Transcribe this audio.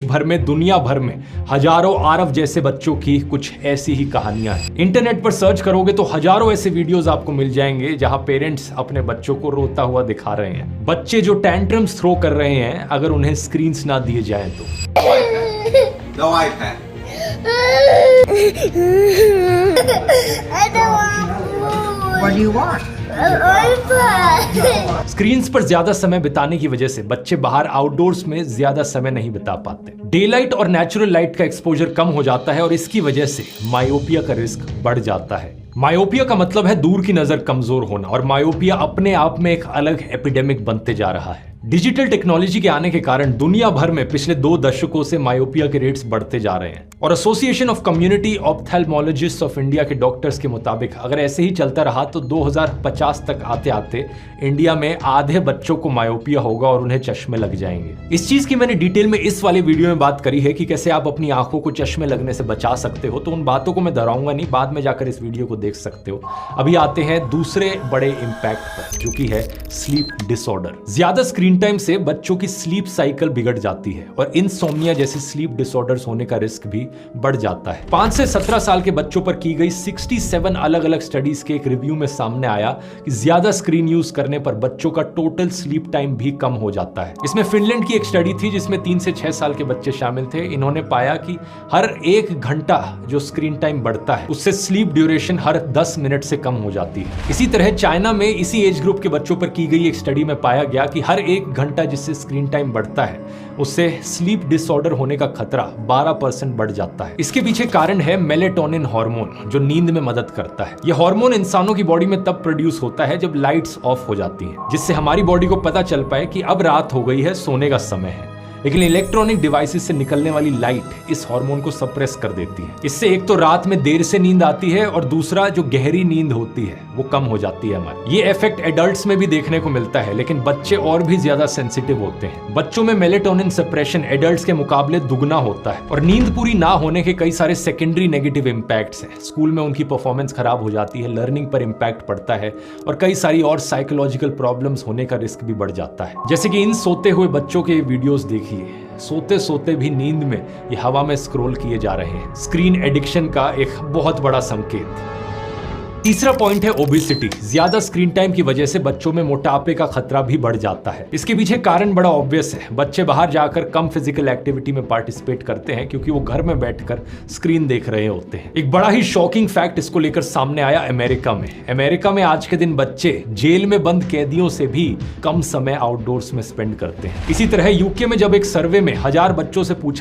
भर में, दुनिया भर में हजारों अरब जैसे बच्चों की कुछ ऐसी ही कहानियां हैं। इंटरनेट पर सर्च करोगे तो हजारों ऐसे वीडियोस आपको मिल जाएंगे जहां पेरेंट्स अपने बच्चों को रोता हुआ दिखा रहे हैं। बच्चे जो टैंट्रम्स थ्रो कर रहे हैं अगर उन्हें स्क्रीन्स ना दिए जाएं तो। No iPad. I don't want What do you want? iPad. Screens पर ज्यादा समय बिताने की वजह से बच्चे बाहर आउटडोर्स में ज्यादा समय नहीं बिता पाते। डे लाइट और नेचुरल लाइट का एक्सपोजर कम हो जाता है और इसकी वजह से मायोपिया का रिस्क बढ़ जाता है। मायोपिया का मतलब है दूर की नजर कमजोर होना, और मायोपिया अपने आप में एक अलग एपिडेमिक बनते जा रहा है। डिजिटल टेक्नोलॉजी के आने के कारण दुनिया भर में पिछले 2 दशकों से मायोपिया के रेट्स बढ़ते जा रहे हैं, और Association of Community Ophthalmologists of India के डॉक्टर्स के मुताबिक अगर ऐसे ही चलता रहा तो 2050 तक आते आते इंडिया में आधे बच्चों को मायोपिया होगा और उन्हें चश्मे लग जाएंगे। इस चीज की मैंने डिटेल में इस वाले वीडियो में बात करी है कि कैसे आप अपनी आंखों को चश्मे लगने से बचा सकते हो, तो उन बातों को मैं दोहराऊंगा नहीं, बाद में जाकर इस वीडियो को देख सकते हो। अभी आते हैं दूसरे बड़े इंपैक्ट पर, जो कि है स्लीप डिसऑर्डर। ज्यादा स्क्रीन टाइम से बच्चों की स्लीप साइकिल बिगड़ जाती है और इंसोम्निया जैसे स्लीप डिसऑर्डर्स होने का रिस्क भी बढ़ जाता है। 5 से 17 साल के बच्चों पर की गई 67 अलग अलग स्टडीज के एक रिव्यू में सामने आया कि ज्यादा स्क्रीन यूज करने पर बच्चों का टोटल स्लीप टाइम भी कम हो जाता है। इसमें फिनलैंड की एक स्टडी थी जिसमें 3 से 6 साल के बच्चे शामिल थे। इन्होंने पाया कि हर 1 घंटा जो स्क्रीन टाइम बढ़ता है उससे स्लीप ड्यूरेशन हर 10 मिनट से कम हो जाती है। इसी तरह चाइना में इसी एज ग्रुप के बच्चों पर की गई एक स्टडी में पाया गया कि हर 1 घंटा जिससे स्क्रीन टाइम बढ़ता है उससे स्लीप डिसऑर्डर होने का खतरा 12% बढ़ जाता है। इसके पीछे कारण है मेलेटोनिन हार्मोन, जो नींद में मदद करता है। यह हार्मोन इंसानों की बॉडी में तब प्रोड्यूस होता है जब लाइट्स ऑफ हो जाती हैं, जिससे हमारी बॉडी को पता चल पाए कि अब रात हो गई है, सोने का समय है। लेकिन इलेक्ट्रॉनिक डिवाइसेस से निकलने वाली लाइट इस हार्मोन को सप्रेस कर देती है। इससे एक तो रात में देर से नींद आती है और दूसरा जो गहरी नींद होती है वो कम हो जाती है हमारी। ये इफेक्ट एडल्ट्स में भी देखने को मिलता है, लेकिन बच्चे और भी ज्यादा सेंसिटिव होते हैं। बच्चों में मेलेटोनिन सप्रेशन एडल्ट्स के मुकाबले दुगना होता है, और नींद पूरी ना होने के कई सारे सेकेंडरी नेगेटिव इंपैक्ट्स हैं। स्कूल में उनकी परफॉर्मेंस खराब हो जाती है, लर्निंग पर इंपैक्ट पड़ता है, और कई सारी और साइकोलॉजिकल प्रॉब्लम्स होने का रिस्क भी बढ़ जाता है। जैसे कि इन सोते हुए बच्चों के वीडियोस देखिए, सोते सोते भी नींद में ये हवा में स्क्रॉल किए जा रहे हैं। स्क्रीन एडिक्शन का एक बहुत बड़ा संकेत। तीसरा पॉइंट है ओबेसिटी। ज्यादा स्क्रीन टाइम की वजह से बच्चों में मोटापे का खतरा भी बढ़ जाता है। इसके पीछे कारण बड़ा ऑब्वियस है। बच्चे बाहर जाकर कम फिजिकल एक्टिविटी में पार्टिसिपेट करते हैं क्योंकि वो घर में बैठकर स्क्रीन देख रहे होते हैं। एक बड़ा ही शॉकिंग फैक्ट इसको लेकर सामने आया अमेरिका में। अमेरिका में आज के दिन बच्चे जेल में बंद कैदियों से भी कम समय आउटडोर्स में स्पेंड करते हैं। इसी तरह यूके में जब एक सर्वे में 1000 बच्चों से पूछा